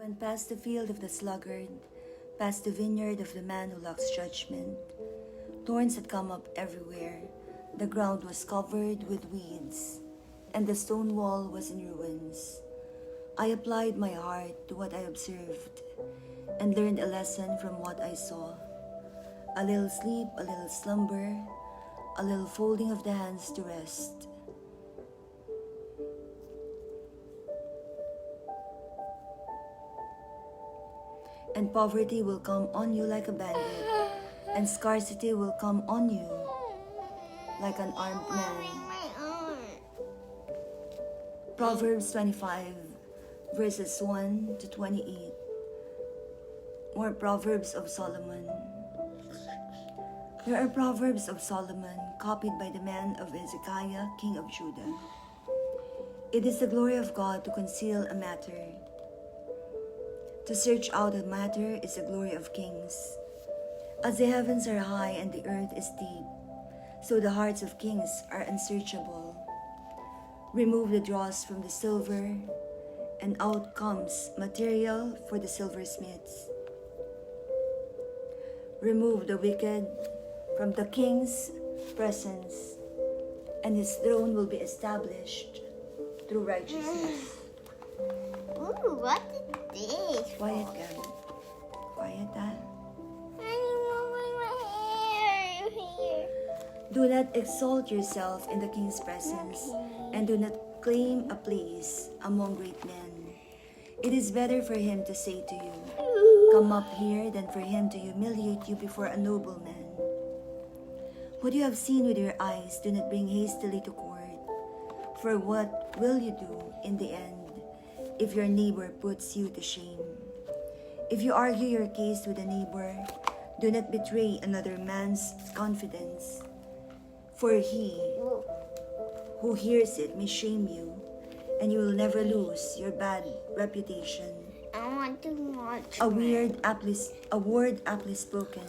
Went past the field of the sluggard, past the vineyard of the man who lacks judgment. Thorns had come up everywhere. The ground was covered with weeds, and the stone wall was in ruins. I applied my heart to what I observed, and learned a lesson from what I saw. A little sleep, a little slumber, a little folding of the hands to rest. And poverty will come on you like a bandit, and scarcity will come on you like an armed man. Proverbs 25, verses 1 to 28. More Proverbs of Solomon. There are Proverbs of Solomon, copied by the man of Hezekiah, king of Judah. It is the glory of God to conceal a matter. To search out a matter is the glory of kings. As the heavens are high and the earth is deep, so the hearts of kings are unsearchable. Remove the dross from the silver, and out comes material for the silversmiths. Remove the wicked from the king's presence, and his throne will be established through righteousness. Ooh, what is this? Quiet, Gabby. Quiet, ah. I'm moving my hair here. Do not exalt yourself in the king's presence, and do not claim a place among great men. It is better for him to say to you, "Come up here," than for him to humiliate you before a nobleman. What you have seen with your eyes, do not bring hastily to court. For what will you do in the end if your neighbor puts you to shame? If you argue your case with a neighbor, do not betray another man's confidence. For he who hears it may shame you, and you will never lose your bad reputation. I want to watch A word aptly spoken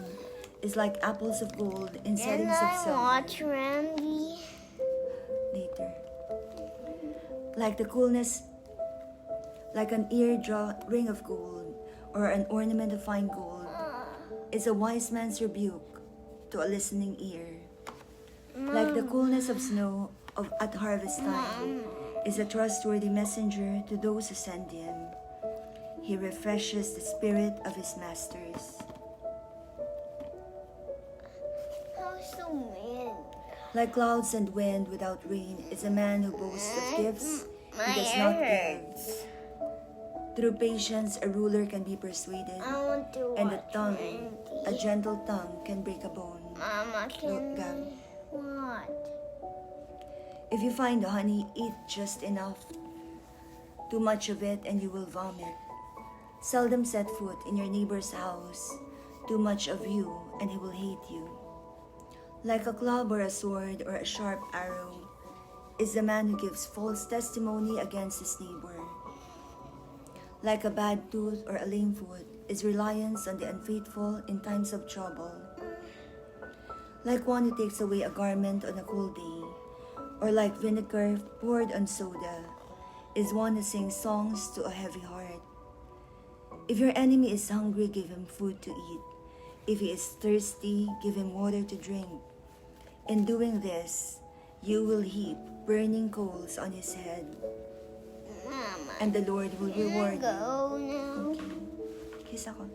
is like apples of gold in settings of I silver. watch Randy? Later. Like an ring of gold, or an ornament of fine gold, is a wise man's rebuke to a listening ear. Like the coolness of snow at harvest time is a trustworthy messenger to those who send him. He refreshes the spirit of his masters. How so mean? Like clouds and wind without rain is a man who boasts of gifts My he does hair not hurts. give. Through patience, a ruler can be persuaded, I want to and a watch tongue, Randy. a gentle tongue, can break a bone. Mama, can Gab. what? If you find honey, eat just enough. Too much of it, and you will vomit. Seldom set foot in your neighbor's house. Too much of you, and he will hate you. Like a club or a sword or a sharp arrow is the man who gives false testimony against his neighbor. Like a bad tooth or a lame foot is reliance on the unfaithful in times of trouble. Like one who takes away a garment on a cold day, or like vinegar poured on soda, is one who sings songs to a heavy heart. If your enemy is hungry, give him food to eat. If he is thirsty, give him water to drink. In doing this, you will heap burning coals on his head, Mama, and the Lord will reward you. go now. Kiss ako.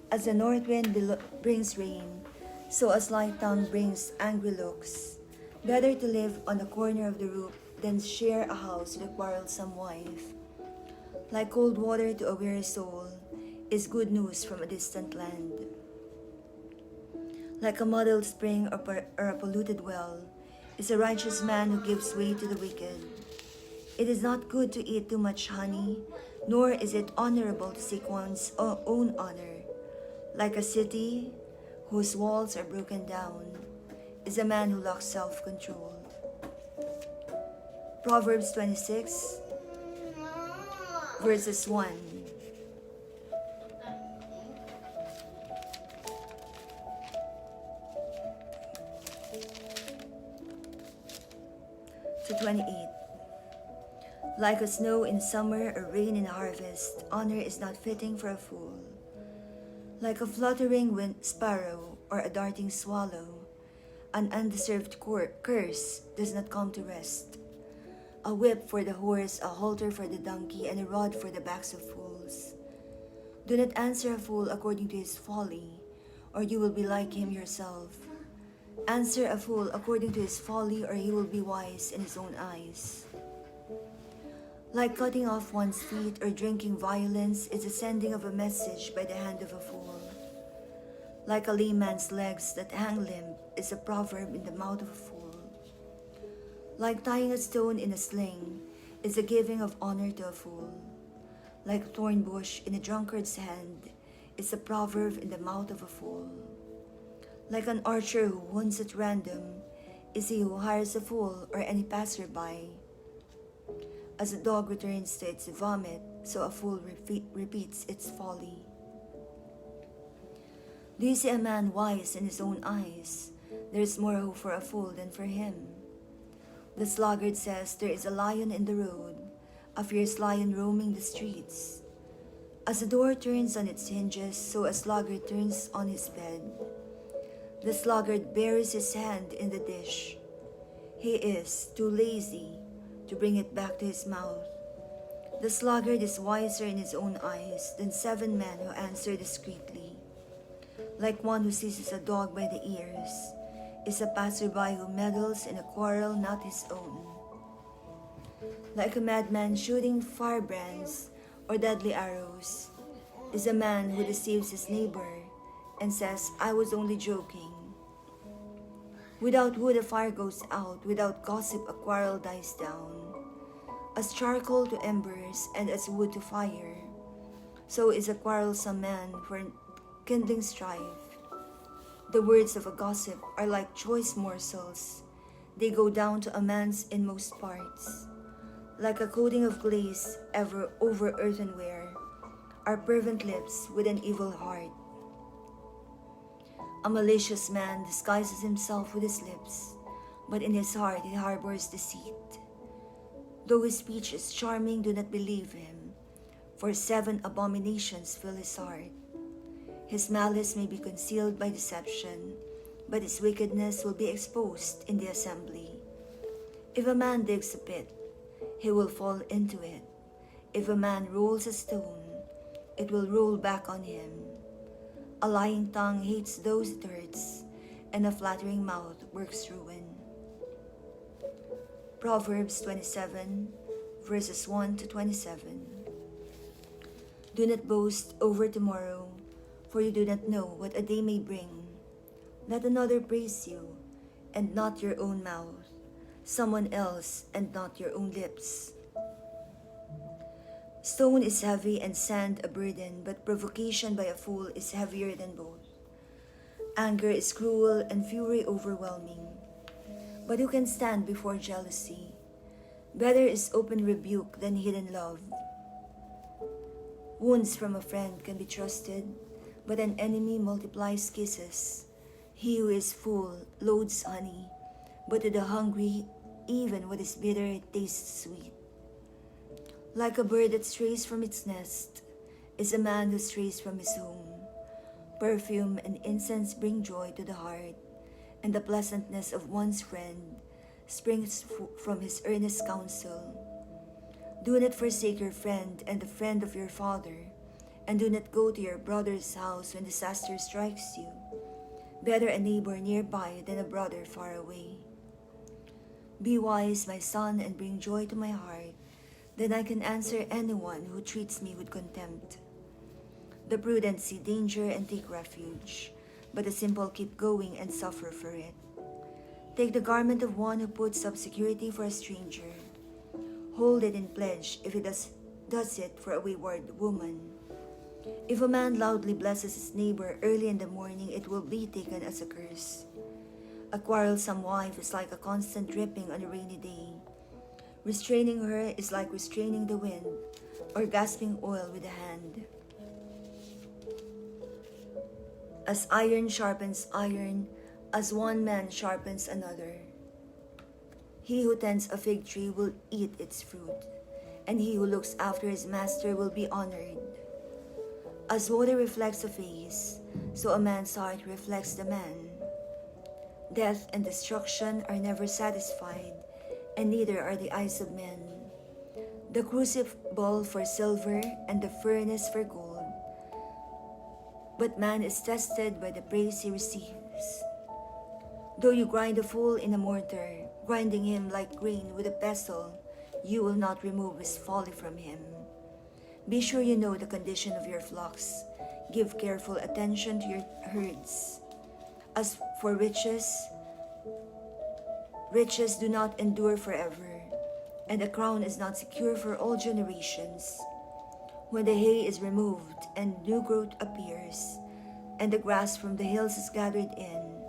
As the north wind brings rain, so a sly tongue brings angry looks. Better to live on the corner of the roof than share a house with a quarrelsome wife. Like cold water to a weary soul is good news from a distant land. Like a muddled spring or a polluted well is a righteous man who gives way to the wicked. It is not good to eat too much honey, nor is it honorable to seek one's own honor. Like a city whose walls are broken down is a man who lacks self-control. Proverbs 26, verses 1. to 28. Like a snow in summer or rain in harvest, honor is not fitting for a fool. Like a fluttering wind sparrow or a darting swallow, an undeserved curse does not come to rest. A whip for the horse, a halter for the donkey, and a rod for the backs of fools. Do not answer a fool according to his folly, or you will be like him yourself. Answer a fool according to his folly, or he will be wise in his own eyes. Like cutting off one's feet or drinking violence is the sending of a message by the hand of a fool. Like a lame man's legs that hang limp is a proverb in the mouth of a fool. Like tying a stone in a sling is the giving of honor to a fool. Like a thorn bush in a drunkard's hand is a proverb in the mouth of a fool. Like an archer who wounds at random is he who hires a fool or any passerby. As a dog returns to its vomit, so a fool repeats its folly. Do you see a man wise in his own eyes? There is more hope for a fool than for him. The sluggard says, there is a lion in the road, a fierce lion roaming the streets. As a door turns on its hinges, so a sluggard turns on his bed. The sluggard buries his hand in the dish. He is too lazy to bring it back to his mouth. The sluggard is wiser in his own eyes than 7 men who answer discreetly. Like one who seizes a dog by the ears is a passerby who meddles in a quarrel not his own. Like a madman shooting firebrands or deadly arrows is a man who deceives his neighbor and says, I was only joking. Without wood a fire goes out, without gossip a quarrel dies down. As charcoal to embers and as wood to fire, so is a quarrelsome man for kindling strife. The words of a gossip are like choice morsels. They go down to a man's inmost parts. Like a coating of glaze ever over earthenware are fervent lips with an evil heart. A malicious man disguises himself with his lips, but in his heart he harbors deceit. Though his speech is charming, do not believe him, for 7 abominations fill his heart. His malice may be concealed by deception, but his wickedness will be exposed in the assembly. If a man digs a pit, he will fall into it. If a man rolls a stone, it will roll back on him. A lying tongue hates those it hurts, and a flattering mouth works ruin. Proverbs 27, verses 1 to 27. Do not boast over tomorrow, for you do not know what a day may bring. Let another praise you, and not your own mouth, someone else, and not your own lips. Stone is heavy and sand a burden, but provocation by a fool is heavier than both. Anger is cruel and fury overwhelming. But who can stand before jealousy? Better is open rebuke than hidden love. Wounds from a friend can be trusted, but an enemy multiplies kisses. He who is full loads honey, but to the hungry, even what is bitter tastes sweet. Like a bird that strays from its nest is a man who strays from his home. Perfume and incense bring joy to the heart, and the pleasantness of one's friend springs from his earnest counsel. Do not forsake your friend and the friend of your father, and do not go to your brother's house when disaster strikes you. Better a neighbor nearby than a brother far away. Be wise, my son, and bring joy to my heart. Then I can answer anyone who treats me with contempt. The prudent see danger and take refuge, but the simple keep going and suffer for it. Take the garment of one who puts up security for a stranger. Hold it in pledge if he does it for a wayward woman. If a man loudly blesses his neighbor early in the morning, it will be taken as a curse. A quarrelsome wife is like a constant dripping on a rainy day. Restraining her is like restraining the wind, or gasping oil with a hand. As iron sharpens iron, as one man sharpens another. He who tends a fig tree will eat its fruit, and he who looks after his master will be honored. As water reflects a face, so a man's heart reflects the man. Death and destruction are never satisfied, and neither are the eyes of men. The crucible for silver and the furnace for gold, but man is tested by the praise he receives. Though you grind a fool in a mortar, grinding him like grain with a pestle, you will not remove his folly from him. Be sure you know the condition of your flocks. Give careful attention to your herds. As for riches, riches do not endure forever, and a crown is not secure for all generations. When the hay is removed and new growth appears, and the grass from the hills is gathered in,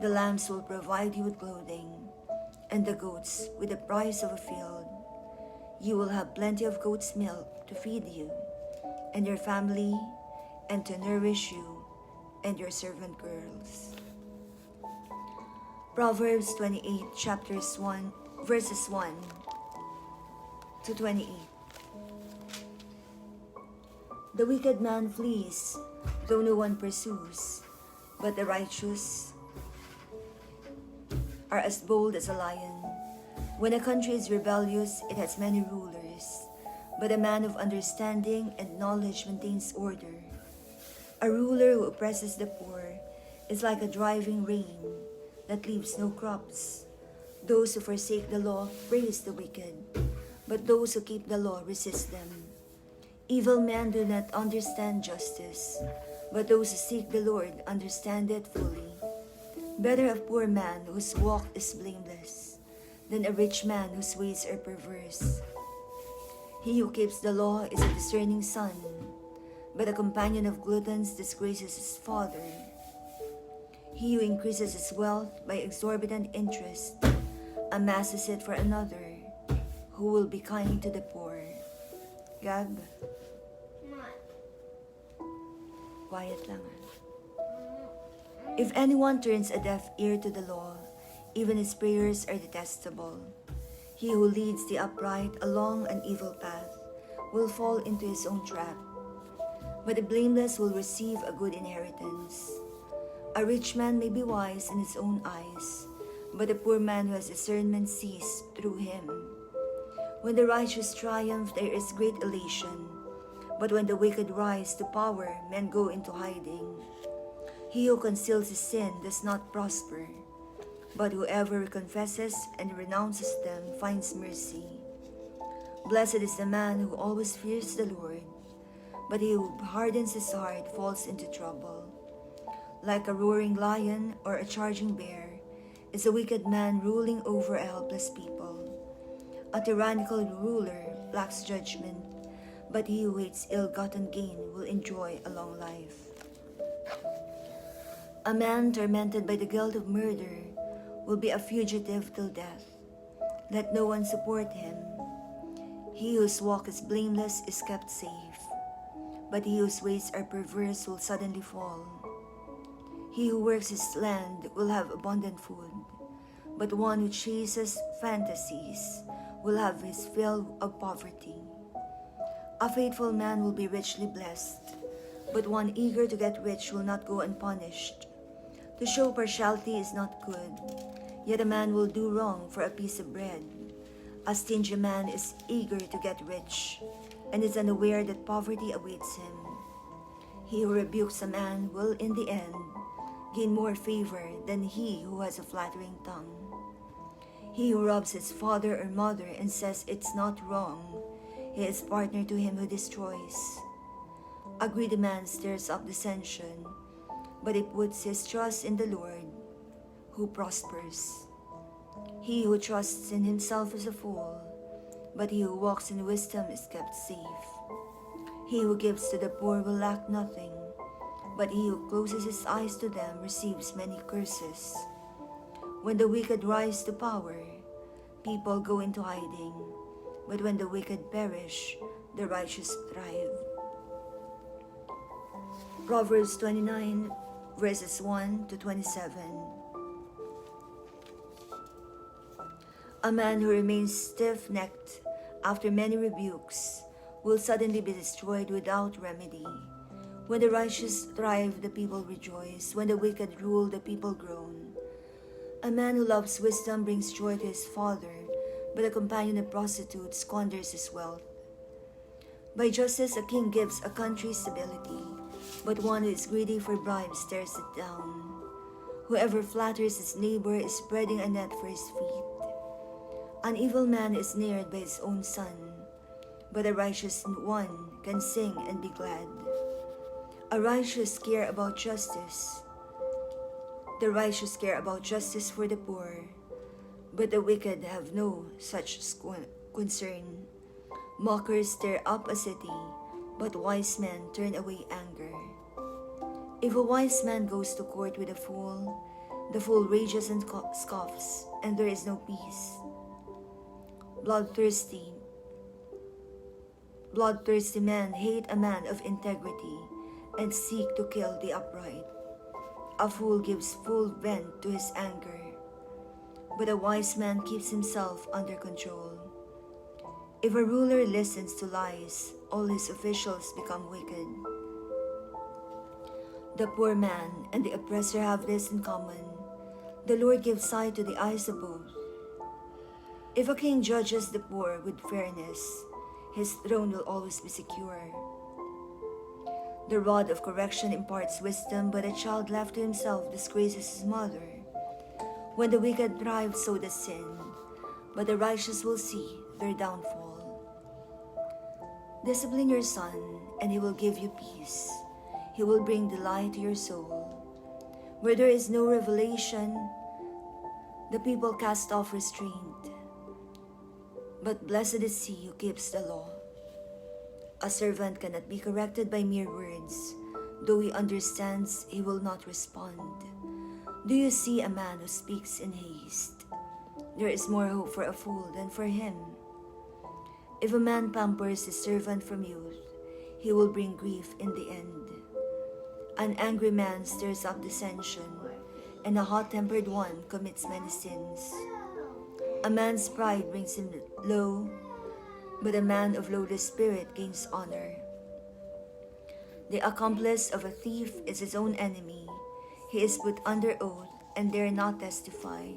the lambs will provide you with clothing, and the goats with the price of a field. You will have plenty of goat's milk to feed you, and your family, and to nourish you and your servant girls. Proverbs 28, verses 1 to 28. The wicked man flees, though no one pursues, but the righteous are as bold as a lion. When a country is rebellious, it has many rulers, but a man of understanding and knowledge maintains order. A ruler who oppresses the poor is like a driving rain that leaves no crops. Those who forsake the law praise the wicked, but those who keep the law resist them. Evil men do not understand justice, but those who seek the Lord understand it fully. Better a poor man whose walk is blameless than a rich man whose ways are perverse. He who keeps the law is a discerning son, but a companion of gluttons disgraces his father. He who increases his wealth by exorbitant interest amasses it for another, who will be kind to the poor. Gab, quiet lang. If anyone turns a deaf ear to the law, even his prayers are detestable. He who leads the upright along an evil path will fall into his own trap, but the blameless will receive a good inheritance. A rich man may be wise in his own eyes, but a poor man who has discernment sees through him. When the righteous triumph, there is great elation, but when the wicked rise to power, men go into hiding. He who conceals his sin does not prosper, but whoever confesses and renounces them finds mercy. Blessed is the man who always fears the Lord, but he who hardens his heart falls into trouble. Like a roaring lion or a charging bear is a wicked man ruling over a helpless people. A tyrannical ruler lacks judgment, but he who hates ill-gotten gain will enjoy a long life. A man tormented by the guilt of murder will be a fugitive till death. Let no one support him. He whose walk is blameless is kept safe, but he whose ways are perverse will suddenly fall. He who works his land will have abundant food, but one who chases fantasies will have his fill of poverty. A faithful man will be richly blessed, but one eager to get rich will not go unpunished. To show partiality is not good, yet a man will do wrong for a piece of bread. A stingy man is eager to get rich, and is unaware that poverty awaits him. He who rebukes a man will, in the end, gain more favor than he who has a flattering tongue. He who robs his father or mother and says it's not wrong, he is partner to him who destroys. A greedy man stirs up dissension, but he puts his trust in the Lord, who prospers. He who trusts in himself is a fool, but he who walks in wisdom is kept safe. He who gives to the poor will lack nothing, but he who closes his eyes to them receives many curses. When the wicked rise to power, people go into hiding, but when the wicked perish, the righteous thrive. Proverbs 29, verses 1 to 27. A man who remains stiff-necked after many rebukes, will suddenly be destroyed without remedy. When the righteous thrive, the people rejoice. When the wicked rule, the people groan. A man who loves wisdom brings joy to his father, but a companion of prostitutes squanders his wealth. By justice a king gives a country stability, but one who is greedy for bribes tears it down. Whoever flatters his neighbor is spreading a net for his feet. An evil man is snared by his own son, but a righteous one can sing and be glad. A righteous care about justice. The righteous care about justice for the poor, but the wicked have no such concern. Mockers stir up a city, but wise men turn away anger. If a wise man goes to court with a fool, the fool rages and scoffs, and there is no peace. Bloodthirsty men hate a man of integrity and seek to kill the upright. A fool gives full vent to his anger, but a wise man keeps himself under control. If a ruler listens to lies, all his officials become wicked. The poor man and the oppressor have this in common: the Lord gives sight to the eyes of both. If a king judges the poor with fairness, his throne will always be secure. The rod of correction imparts wisdom, but a child left to himself disgraces his mother. When the wicked thrive, so does sin, but the righteous will see their downfall. Discipline your son, and he will give you peace. He will bring delight to your soul. Where there is no revelation, the people cast off restraint. But blessed is he who keeps the law. A servant cannot be corrected by mere words. Though he understands, he will not respond. Do you see a man who speaks in haste? There is more hope for a fool than for him. If a man pampers his servant from youth, he will bring grief in the end. An angry man stirs up dissension, and a hot-tempered one commits many sins. A man's pride brings him low, but a man of lowly spirit gains honor. The accomplice of a thief is his own enemy. He is put under oath and dare not testify.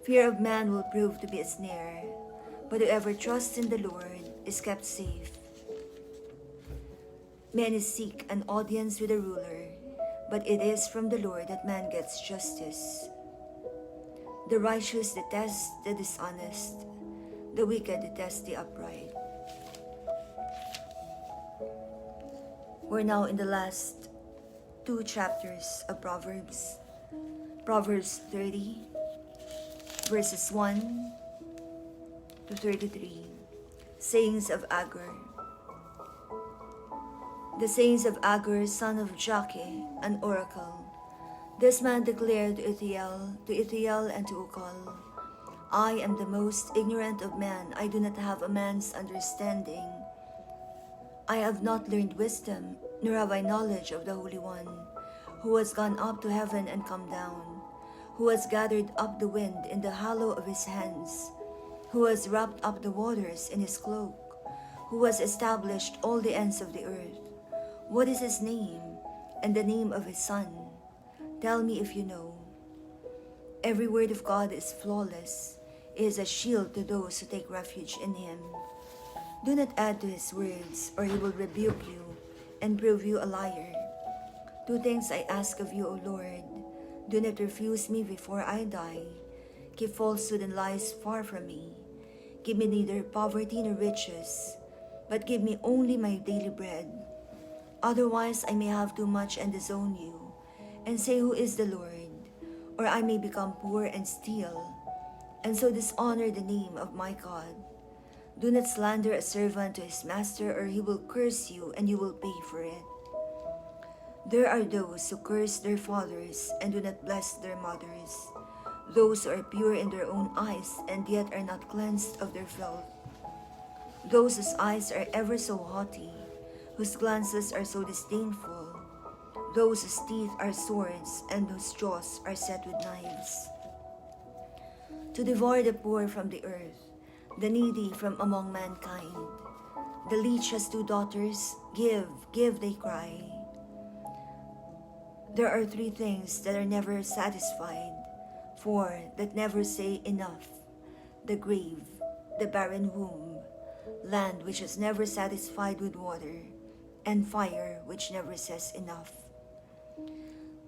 Fear of man will prove to be a snare, but whoever trusts in the Lord is kept safe. Many seek an audience with a ruler, but it is from the Lord that man gets justice. The righteous detest the dishonest, the wicked detest the upright. We're now in the last 2 chapters of Proverbs. Proverbs 30, verses 1 to 33. Sayings of Agur. The sayings of Agur, son of Jakeh, an oracle. This man declared to Ithiel and to Ukal, I am the most ignorant of men. I do not have a man's understanding. I have not learned wisdom, nor have I knowledge of the Holy One, who has gone up to heaven and come down, who has gathered up the wind in the hollow of his hands, who has wrapped up the waters in his cloak, who has established all the ends of the earth. What is his name, and the name of his son? Tell me if you know. Every word of God is flawless. It is a shield to those who take refuge in him. Do not add to his words, or he will rebuke you and prove you a liar. 2 things I ask of you, O Lord. Do not refuse me before I die. Keep falsehood and lies far from me. Give me neither poverty nor riches, but give me only my daily bread. Otherwise I may have too much and disown you, and say, who is the Lord? Or I may become poor and steal, and so dishonor the name of my God. Do not slander a servant to his master, or he will curse you, and you will pay for it. There are those who curse their fathers and do not bless their mothers, those who are pure in their own eyes and yet are not cleansed of their filth, those whose eyes are ever so haughty, whose glances are so disdainful, those whose teeth are swords and whose jaws are set with knives. To devour the poor from the earth, the needy from among mankind. The leech has 2 daughters. Give, give, they cry. There are 3 things that are never satisfied, 4 that never say enough: the grave, the barren womb, land which is never satisfied with water, and fire which never says enough.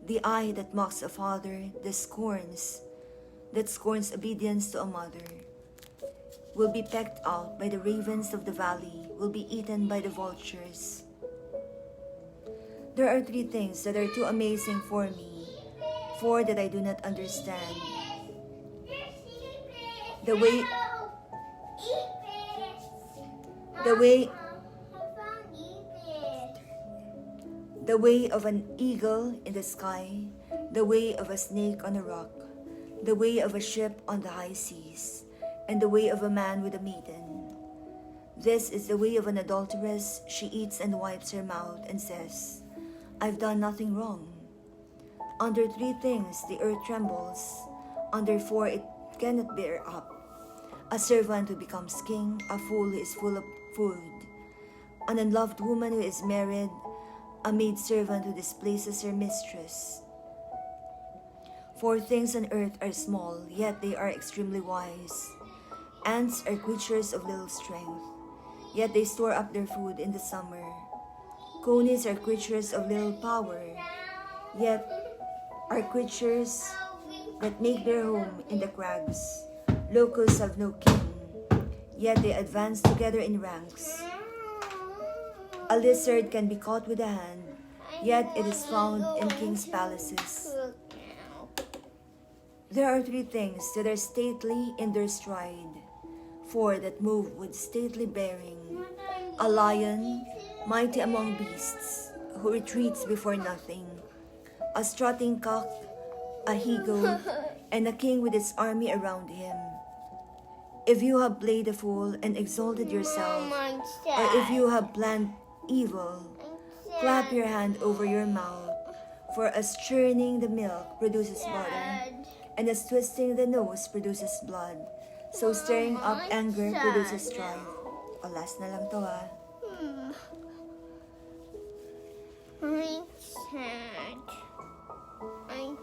The eye that mocks a father, that scorns obedience to a mother, will be pecked out by the ravens of the valley, will be eaten by the vultures. There are 3 things that are too amazing for me, 4 that I do not understand. The way of an eagle in the sky, the way of a snake on a rock, the way of a ship on the high seas, and the way of a man with a maiden. This is the way of an adulteress. She eats and wipes her mouth and says, I've done nothing wrong. Under 3 things the earth trembles, under 4 it cannot bear up: a servant who becomes king, a fool who is full of food, an unloved woman who is married, a maidservant who displaces her mistress. 4 things on earth are small, yet they are extremely wise. Ants are creatures of little strength, yet they store up their food in the summer. Conies are creatures of little power, yet are creatures that make their home in the crags. Locusts have no king, yet they advance together in ranks. A lizard can be caught with a hand, yet it is found in kings' palaces. There are 3 things that are stately in their stride, 4 that move with stately bearing: a lion, mighty among beasts, who retreats before nothing, a strutting cock, a he-goat, and a king with his army around him. If you have played a fool and exalted yourself, or if you have planned evil, clap your hand over your mouth, for as churning the milk produces butter, and as twisting the nose produces blood, so stirring up anger produces strife. O, last na lang to ha.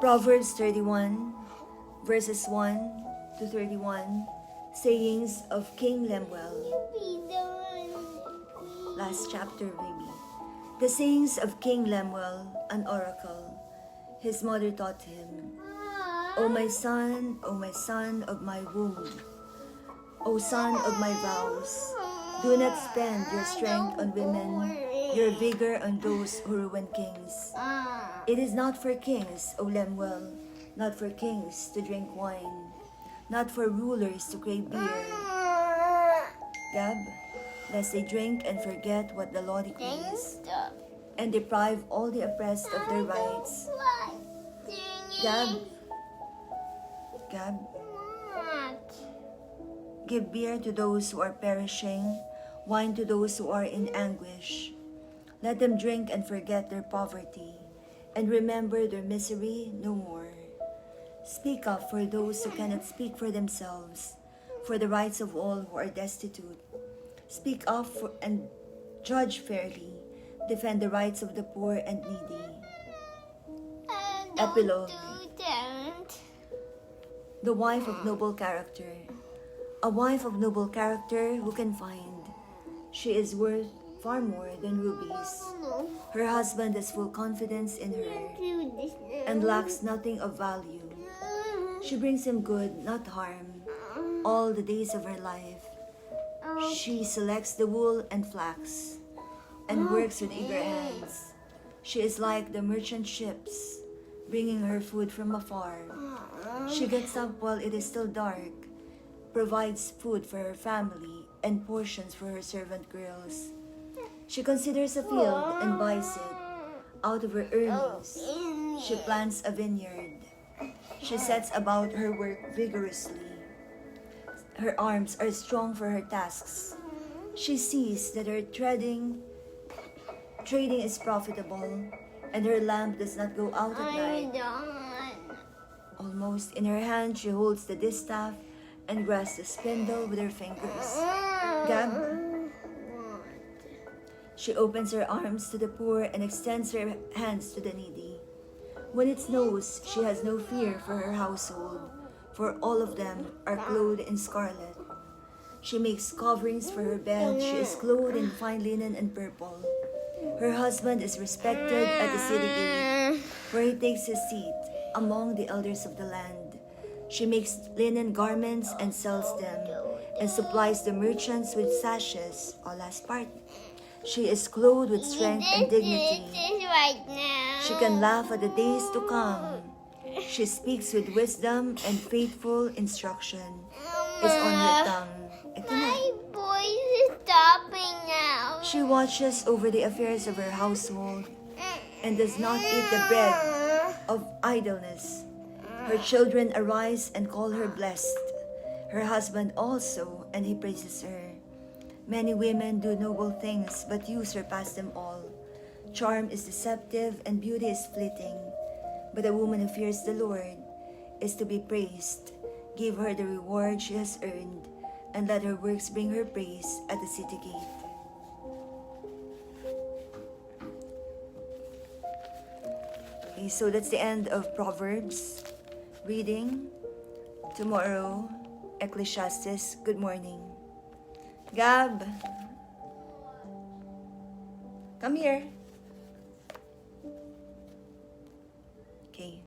Proverbs 31, verses 1 to 31, sayings of King Lemuel. Last chapter, baby. The sayings of King Lemuel, an oracle. His mother taught him, O my son of my womb, O son of my vows, do not spend your strength on women, your vigor on those who ruin kings. It is not for kings, O Lemuel, not for kings to drink wine, not for rulers to crave beer, Gab, lest they drink and forget what the law decrees, and deprive all the oppressed of their rights. Gab, give beer to those who are perishing, wine to those who are in anguish. Let them drink and forget their poverty, and remember their misery no more. Speak up for those who cannot speak for themselves, for the rights of all who are destitute. Speak up and judge fairly. Defend the rights of the poor and needy. Epilogue. The wife of noble character. A wife of noble character who can find? She is worth far more than rubies. Her husband has full confidence in her and lacks nothing of value. She brings him good, not harm, all the days of her life. She selects the wool and flax and works with eager hands. She is like the merchant ships, bringing her food from afar. She gets up while it is still dark, provides food for her family and portions for her servant girls. She considers a field and buys it. Out of her earnings, she plants a vineyard. She sets about her work vigorously. Her arms are strong for her tasks. She sees that her trading is profitable, and her lamp does not go out at night. Almost in her hand she holds the distaff and grasp the spindle with her fingers. Gab. She opens her arms to the poor and extends her hands to the needy. When it snows, she has no fear for her household, for all of them are clothed in scarlet. She makes coverings for her bed. She is clothed in fine linen and purple. Her husband is respected at the city gate, where he takes his seat among the elders of the land. She makes linen garments and sells them, and supplies the merchants with sashes. Last part. She is clothed with strength and dignity. Right now. She can laugh at the days to come. She speaks with wisdom, and faithful instruction is on her tongue. Ito na. My voice is stopping now. She watches over the affairs of her household and does not eat the bread of idleness. Her children arise and call her blessed. Her husband also, and he praises her. Many women do noble things, but you surpass them all. Charm is deceptive and beauty is fleeting. But a woman who fears the Lord is to be praised. Give her the reward she has earned, and let her works bring her praise at the city gate. Okay, so that's the end of Proverbs reading. Tomorrow, Ecclesiastes. Good morning. Gab, come here. Okay.